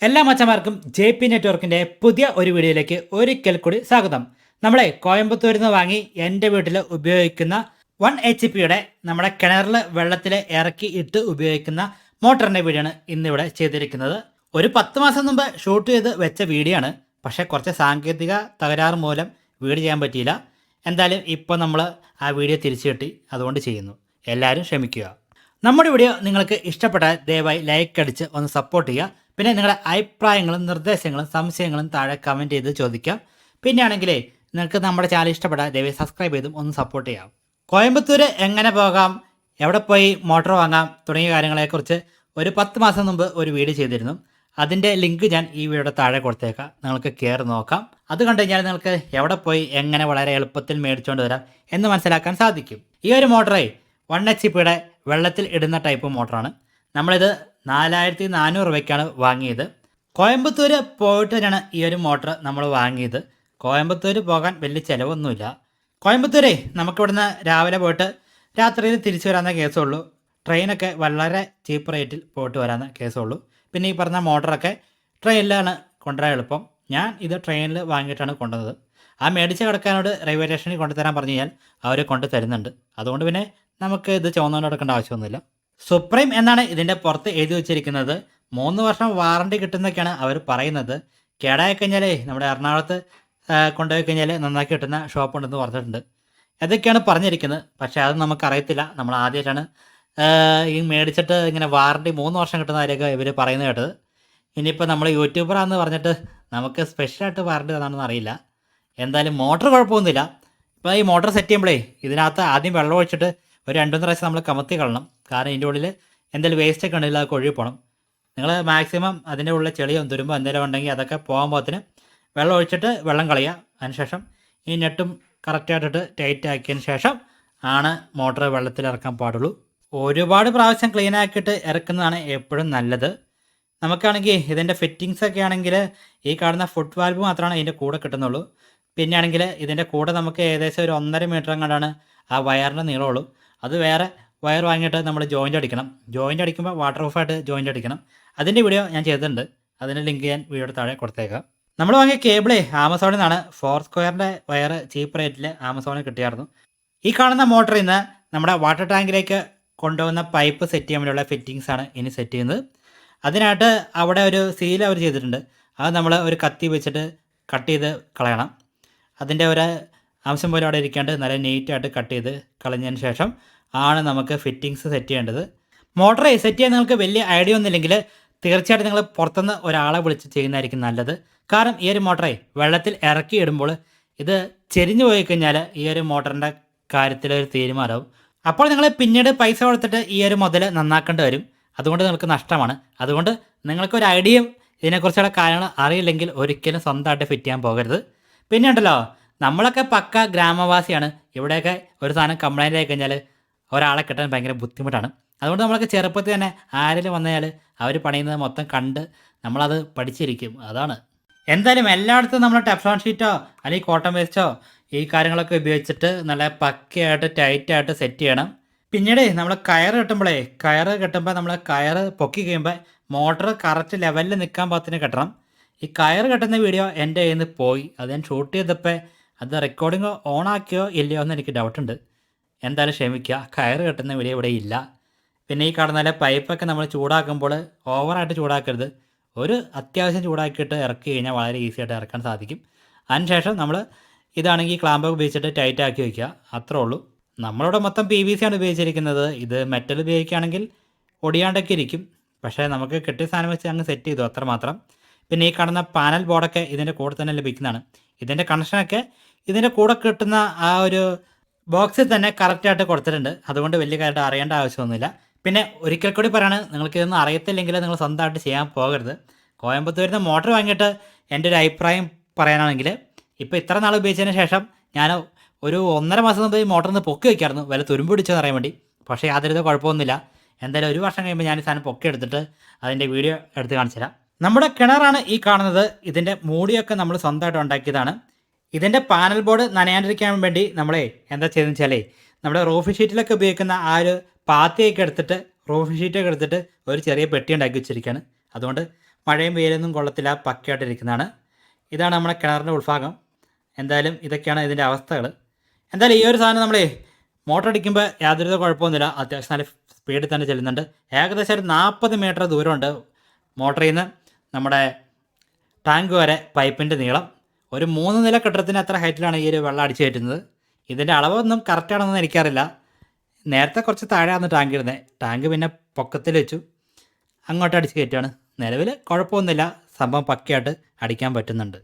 എല്ലാ മച്ചന്മാർക്കും JP നെറ്റ്വർക്കിൻ്റെ പുതിയ ഒരു വീഡിയോയിലേക്ക് ഒരിക്കൽ കൂടി സ്വാഗതം. നമ്മളെ കോയമ്പത്തൂരിൽ നിന്ന് വാങ്ങി എൻ്റെ വീട്ടിൽ ഉപയോഗിക്കുന്ന 1 HP നമ്മുടെ കിണറിൽ വെള്ളത്തിൽ ഇറക്കി ഇട്ട് ഉപയോഗിക്കുന്ന മോട്ടറിൻ്റെ വീഡിയോ ആണ് ഇന്നിവിടെ ചെയ്തിരിക്കുന്നത്. ഒരു 10 മാസം മുമ്പ് ഷൂട്ട് ചെയ്ത് വെച്ച വീഡിയോ ആണ്. പക്ഷേ കുറച്ച് സാങ്കേതിക തകരാറ് മൂലം വീഡിയോ ചെയ്യാൻ പറ്റിയില്ല. എന്തായാലും ഇപ്പോൾ നമ്മൾ ആ വീഡിയോ തിരിച്ചു കിട്ടി, അതുകൊണ്ട് ചെയ്യുന്നു. എല്ലാവരും ക്ഷമിക്കുക. നമ്മുടെ വീഡിയോ നിങ്ങൾക്ക് ഇഷ്ടപ്പെട്ടാൽ ദയവായി ലൈക്ക് അടിച്ച് ഒന്ന് സപ്പോർട്ട് ചെയ്യുക. പിന്നെ നിങ്ങളുടെ അഭിപ്രായങ്ങളും നിർദ്ദേശങ്ങളും സംശയങ്ങളും താഴെ കമൻറ്റ് ചെയ്ത് ചോദിക്കാം. പിന്നെ ആണെങ്കിലേ നിങ്ങൾക്ക് നമ്മുടെ ചാനൽ ഇഷ്ടപ്പെട്ടാൽ ദയവായി സബ്സ്ക്രൈബ് ചെയ്തും ഒന്ന് സപ്പോർട്ട് ചെയ്യാം. കോയമ്പത്തൂർ എങ്ങനെ പോകാം, എവിടെ പോയി മോട്ടോർ വാങ്ങാം തുടങ്ങിയ കാര്യങ്ങളെക്കുറിച്ച് ഒരു 10 മാസം മുമ്പ് ഒരു വീഡിയോ ചെയ്തിരുന്നു. അതിൻ്റെ ലിങ്ക് ഞാൻ ഈ വീഡിയോയുടെ താഴെ കൊടുത്തേക്കാം, നിങ്ങൾക്ക് കയറി നോക്കാം. അത് കണ്ടു കഴിഞ്ഞാൽ നിങ്ങൾക്ക് എവിടെ പോയി എങ്ങനെ വളരെ എളുപ്പത്തിൽ മേടിച്ചുകൊണ്ട് വരാം എന്ന് മനസ്സിലാക്കാൻ സാധിക്കും. ഈ ഒരു മോട്ടറേ 1 HP വെള്ളത്തിൽ ഇടുന്ന ടൈപ്പ് മോട്ടറാണ്. നമ്മളിത് 4400 രൂപയ്ക്കാണ് വാങ്ങിയത്. കോയമ്പത്തൂർ പോയിട്ട് തന്നെയാണ് ഈ ഒരു മോട്ടർ നമ്മൾ വാങ്ങിയത്. കോയമ്പത്തൂർ പോകാൻ വലിയ ചിലവൊന്നുമില്ല. കോയമ്പത്തൂരേ നമുക്കിവിടുന്ന് രാവിലെ പോയിട്ട് രാത്രിയിൽ തിരിച്ചു വരാവുന്ന കേസുള്ളൂ. ട്രെയിനൊക്കെ വളരെ ചീപ്പ് റേറ്റിൽ പോയിട്ട് വരാവുന്ന കേസുള്ളൂ. പിന്നെ ഈ പറഞ്ഞ മോട്ടറൊക്കെ ട്രെയിനിലാണ് കൊണ്ടുവരാൻ എളുപ്പം. ഞാൻ ഇത് ട്രെയിനിൽ വാങ്ങിയിട്ടാണ് കൊണ്ടുവന്നത്. ആ മേടിച്ച കിടക്കാനോട് റെയിൽവേ സ്റ്റേഷനിൽ കൊണ്ടുതരാൻ പറഞ്ഞു കഴിഞ്ഞാൽ അവർ കൊണ്ടു തരുന്നുണ്ട്. അതുകൊണ്ട് പിന്നെ നമുക്ക് ഇത് ചുവന്നുകൊണ്ട് എടുക്കേണ്ട ആവശ്യമൊന്നുമില്ല. സുപ്രീം എന്നാണ് ഇതിൻ്റെ പുറത്ത് എഴുതി വെച്ചിരിക്കുന്നത്. 3 വർഷം വാറണ്ടി കിട്ടുന്നൊക്കെയാണ് അവർ പറയുന്നത്. കേടായി കഴിഞ്ഞാലേ നമ്മുടെ എറണാകുളത്ത് കൊണ്ടുപോയി കഴിഞ്ഞാൽ നന്നാക്കി കിട്ടുന്ന ഷോപ്പ് ഉണ്ടെന്ന് പറഞ്ഞിട്ടുണ്ട്. അതൊക്കെയാണ് പറഞ്ഞിരിക്കുന്നത്. പക്ഷേ അത് നമുക്കറിയത്തില്ല. നമ്മൾ ആദ്യമായിട്ടാണ് ഈ മേടിച്ചിട്ട് ഇങ്ങനെ വാറണ്ടി 3 വർഷം കിട്ടുന്ന കാര്യമൊക്കെ ഇവർ പറയുന്നത് കേട്ടത്. ഇനിയിപ്പോൾ നമ്മൾ യൂട്യൂബറാണെന്ന് പറഞ്ഞിട്ട് നമുക്ക് സ്പെഷ്യലായിട്ട് വാറണ്ടി തന്നാണെന്ന് അറിയില്ല. എന്തായാലും മോട്ടർ കുഴപ്പമൊന്നുമില്ല. ഇപ്പോൾ ഈ മോട്ടർ സെറ്റ് ചെയ്യുമ്പോഴേ ഇതിനകത്ത് ആദ്യം വെള്ളം ഒഴിച്ചിട്ട് ഒരു 2-3 പ്രാവശ്യം നമ്മൾ കമത്തി കളണം. കാരണം ഇതിൻ്റെ ഉള്ളിൽ എന്തെങ്കിലും വേസ്റ്റൊക്കെ ഉണ്ടെങ്കിൽ അതൊക്കെ ഒഴുകി പോകണം. നിങ്ങൾ മാക്സിമം അതിൻ്റെ ഉള്ളിൽ ചെളിയോ തുരുമ്പോ എന്തെങ്കിലും ഉണ്ടെങ്കിൽ അതൊക്കെ പോകുമ്പോഴത്തിന് വെള്ളം ഒഴിച്ചിട്ട് വെള്ളം കളയുക. അതിനുശേഷം ഈ നെട്ടും കറക്റ്റായിട്ടിട്ട് ടൈറ്റ് ആക്കിയതിന് ശേഷം ആണ് മോട്ടർ വെള്ളത്തിൽ ഇറക്കാൻ പാടുള്ളൂ. ഒരുപാട് പ്രാവശ്യം ക്ലീൻ ആക്കിയിട്ട് ഇറക്കുന്നതാണ് എപ്പോഴും നല്ലത്. നമുക്കാണെങ്കിൽ ഇതിൻ്റെ ഫിറ്റിങ്സൊക്കെ ആണെങ്കിൽ ഈ കാണുന്ന ഫുട് വാൽവ് മാത്രമാണ് ഇതിൻ്റെ കൂടെ കിട്ടുന്നുള്ളൂ. പിന്നെ ആണെങ്കിൽ ഇതിൻ്റെ കൂടെ നമുക്ക് ഏകദേശം ഒരു 1.5 മീറ്റർ കണ്ടാണ് ആ വയറിൻ്റെ നീളമുള്ളൂ. അത് വേറെ വയർ വാങ്ങിയിട്ട് നമ്മൾ ജോയിൻ്റ് അടിക്കണം. ജോയിൻ്റ് അടിക്കുമ്പോൾ വാട്ടർ പ്രൂഫായിട്ട് ജോയിൻ്റ് അടിക്കണം. അതിൻ്റെ വീഡിയോ ഞാൻ ചെയ്തിട്ടുണ്ട്. അതിൻ്റെ ലിങ്ക് ഞാൻ വീഡിയോയുടെ താഴെ കൊടുത്തേക്കാം. നമ്മൾ വാങ്ങിയ കേബിളേ ആമസോണിൽ നിന്നാണ്. 4 സ്ക്വയറിൻ്റെ വയർ ചീപ്പ് റേറ്റിൽ ആമസോണിൽ കിട്ടിയായിരുന്നു. ഈ കാണുന്ന മോട്ടറിൽ നിന്ന് നമ്മുടെ വാട്ടർ ടാങ്കിലേക്ക് കൊണ്ടുപോകുന്ന പൈപ്പ് സെറ്റ് ചെയ്യാൻ വേണ്ടിയുള്ള ഫിറ്റിങ്സാണ് ഇനി സെറ്റ് ചെയ്യുന്നത്. അതിനായിട്ട് അവിടെ ഒരു സീൽ അവർ ചെയ്തിട്ടുണ്ട്. അത് നമ്മൾ ഒരു കത്തി വെച്ചിട്ട് കട്ട് ചെയ്ത് കളയണം. അതിൻ്റെ ഒരു അംശം പോലെ അവിടെ ഇരിക്കാണ്ട് നല്ല നീറ്റായിട്ട് കട്ട് ചെയ്ത് കളഞ്ഞതിന് ശേഷം ആണ് നമുക്ക് ഫിറ്റിങ്സ് സെറ്റ് ചെയ്യേണ്ടത്. മോട്ടർ സെറ്റ് ചെയ്യാൻ നിങ്ങൾക്ക് വലിയ ഐഡിയ ഒന്നുമില്ലെങ്കിൽ തീർച്ചയായിട്ടും നിങ്ങൾ പുറത്തുനിന്ന് ഒരാളെ വിളിച്ച് ചെയ്യുന്നതായിരിക്കും നല്ലത്. കാരണം ഈ ഒരു മോട്ടറെ വെള്ളത്തിൽ ഇറക്കി ഇടുമ്പോൾ ഇത് ചെരിഞ്ഞു പോയി കഴിഞ്ഞാൽ ഈ ഒരു മോട്ടറിൻ്റെ കാര്യത്തിൽ ഒരു തീരുമാനമാവും. അപ്പോൾ നിങ്ങൾ പിന്നീട് പൈസ കൊടുത്തിട്ട് ഈ ഒരു മുതൽ നന്നാക്കേണ്ടി വരും. അതുകൊണ്ട് നിങ്ങൾക്ക് നഷ്ടമാണ്. അതുകൊണ്ട് നിങ്ങൾക്കൊരു ഐഡിയയും ഇതിനെക്കുറിച്ചുള്ള കാര്യങ്ങൾ അറിയില്ലെങ്കിൽ ഒരിക്കലും സ്വന്തമായിട്ട് ഫിറ്റ് ചെയ്യാൻ പോകരുത്. പിന്നെ ഉണ്ടല്ലോ, നമ്മളൊക്കെ പക്ക ഗ്രാമവാസിയാണ്. ഇവിടെയൊക്കെ ഒരു സാധനം കംപ്ലൈൻ്റ് ആയി കഴിഞ്ഞാൽ ഒരാളെ കിട്ടാൻ ഭയങ്കര ബുദ്ധിമുട്ടാണ്. അതുകൊണ്ട് നമ്മളൊക്കെ ചെറുപ്പത്തിൽ തന്നെ ആരെങ്കിലും വന്നാൽ അവർ പണിയുന്നത് മൊത്തം കണ്ട് നമ്മളത് പഠിച്ചിരിക്കും. അതാണ്. എന്തായാലും എല്ലായിടത്തും നമ്മൾ ടെഫ്ലോൺ ഷീറ്റോ അല്ലെങ്കിൽ കോട്ടൺ വേസ്റ്റോ ഈ കാര്യങ്ങളൊക്കെ ഉപയോഗിച്ചിട്ട് നല്ല പക്കയായിട്ട് ടൈറ്റായിട്ട് സെറ്റ് ചെയ്യണം. പിന്നീട് നമ്മൾ കയറ് കെട്ടുമ്പോൾ നമ്മൾ കയറ് പൊക്കി കഴിയുമ്പോൾ മോട്ടർ കറക്റ്റ് ലെവലിൽ നിൽക്കാൻ പാകത്തിന് കെട്ടണം. ഈ കയറ് കെട്ടുന്ന വീഡിയോ എൻ്റെ കയ്യിൽ നിന്ന് പോയി. അത് ഞാൻ ഷൂട്ട് ചെയ്തപ്പോൾ അത് റെക്കോർഡിങ് ഓൺ ആക്കിയോ ഇല്ലയോ എന്ന് എനിക്ക് ഡൗട്ടുണ്ട്. എന്തായാലും ക്ഷമിക്കുക, കയറ് കെട്ടുന്ന വീഡിയോ ഇവിടെ ഇല്ല. പിന്നെ ഈ കാണുന്ന പൈപ്പൊക്കെ നമ്മൾ ചൂടാക്കുമ്പോൾ ഓവറായിട്ട് ചൂടാക്കരുത്. ഒരു അത്യാവശ്യം ചൂടാക്കിയിട്ട് ഇറക്കി കഴിഞ്ഞാൽ വളരെ ഈസി ആയിട്ട് ഇറക്കാൻ സാധിക്കും. അതിനുശേഷം നമ്മൾ ഇതാണെങ്കിൽ ക്ലാമ്പൊക്കെ ഉപയോഗിച്ചിട്ട് ടൈറ്റ് ആക്കി വയ്ക്കുക. അത്രേ ഉള്ളൂ. നമ്മളിവിടെ മൊത്തം PVC ആണ് ഉപയോഗിച്ചിരിക്കുന്നത്. ഇത് മെറ്റൽ ഉപയോഗിക്കുകയാണെങ്കിൽ ഒടിയാണ്ടൊക്കെ ഇരിക്കും. പക്ഷേ നമുക്ക് കിട്ടിയ സാധനം വെച്ച് അങ്ങ് സെറ്റ് ചെയ്തു, അത്രമാത്രം. പിന്നെ ഈ കാണുന്ന പാനൽ ബോർഡൊക്കെ ഇതിൻ്റെ കൂടെ തന്നെ ലഭിക്കുന്നതാണ്. ഇതിൻ്റെ കണക്ഷനൊക്കെ ഇതിൻ്റെ കൂടെ കിട്ടുന്ന ആ ഒരു ബോക്സിൽ തന്നെ കറക്റ്റായിട്ട് കൊടുത്തിട്ടുണ്ട്. അതുകൊണ്ട് വലിയ കാര്യമായിട്ട് അറിയേണ്ട ആവശ്യമൊന്നുമില്ല. പിന്നെ ഒരിക്കൽ കൂടി പറയാണ്, നിങ്ങൾക്കിതൊന്നും അറിയത്തില്ലെങ്കിൽ നിങ്ങൾ സ്വന്തമായിട്ട് ചെയ്യാൻ പോകരുത്. കോയമ്പത്തൂരിൽ നിന്ന് മോട്ടർ വാങ്ങിയിട്ട് എൻ്റെ ഒരു അഭിപ്രായം പറയാനാണെങ്കിൽ ഇപ്പോൾ ഇത്ര നാൾ ഉപയോഗിച്ചതിന് ശേഷം ഞാൻ ഒരു 1.5 മാസം മുമ്പ് ഈ മോട്ടറിൽ നിന്ന് പൊക്കി വയ്ക്കായിരുന്നു, വില തുരുമ്പ് പിടിച്ചെന്ന് അറിയാൻ വേണ്ടി. പക്ഷേ യാതൊരു കുഴപ്പമൊന്നുമില്ല. എന്തായാലും 1 വർഷം കഴിയുമ്പോൾ ഞാൻ ഈ സാധനം പൊക്കി എടുത്തിട്ട് അതിൻ്റെ വീഡിയോ എടുത്ത് കാണിച്ചു തരാം. നമ്മുടെ കിണറാണ് ഈ കാണുന്നത്. ഇതിൻ്റെ മൂടിയൊക്കെ നമ്മൾ സ്വന്തമായിട്ട് ഉണ്ടാക്കിയതാണ്. ഇതിൻ്റെ പാനൽ ബോർഡ് നനയാണ്ടിരിക്കാൻ വേണ്ടി നമ്മളെ എന്താ ചെയ്തെന്ന് വെച്ചാലേ നമ്മുടെ റൂഫ് ഷീറ്റിലൊക്കെ ഉപയോഗിക്കുന്ന ആ ഒരു പാത്തിയൊക്കെ എടുത്തിട്ട് റൂഫ് ഷീറ്റൊക്കെ എടുത്തിട്ട് ഒരു ചെറിയ പെട്ടി ഉണ്ടാക്കി വെച്ചിരിക്കുകയാണ്. അതുകൊണ്ട് മഴയും വെയിലൊന്നും കൊള്ളത്തില്ല, പക്കയായിട്ടിരിക്കുന്നതാണ്. ഇതാണ് നമ്മുടെ കിണറിൻ്റെ ഉൾഭാഗം. എന്തായാലും ഇതൊക്കെയാണ് ഇതിൻ്റെ അവസ്ഥകൾ. എന്തായാലും ഈ ഒരു സാധനം നമ്മളേ മോട്ടർ അടിക്കുമ്പോൾ യാതൊരു കുഴപ്പമൊന്നുമില്ല, അത്യാവശ്യം നല്ല സ്പീഡിൽ തന്നെ ചെല്ലുന്നുണ്ട്. ഏകദേശം ഒരു 40 മീറ്റർ ദൂരമുണ്ട് മോട്ടറിൽ നിന്ന് നമ്മുടെ ടാങ്ക് വരെ പൈപ്പിൻ്റെ നീളം. ഒരു 3 നില കെട്ടിടത്തിന് അത്ര ഹൈറ്റിലാണ് ഈ ഒരു വെള്ളം അടിച്ചു കയറ്റുന്നത്. ഇതിൻ്റെ അളവൊന്നും കറക്റ്റാണെന്ന് എനിക്കറിയില്ല. നേരത്തെ കുറച്ച് താഴെയാണ് ടാങ്ക് ഇരുന്നത്, ടാങ്ക് പിന്നെ പൊക്കത്തിൽ വെച്ചു, അങ്ങോട്ട് അടിച്ച് കയറ്റുകയാണ്. നിലവിൽ കുഴപ്പമൊന്നുമില്ല, സംഭവം പക്കയായിട്ട് അടിക്കാൻ പറ്റുന്നുണ്ട്.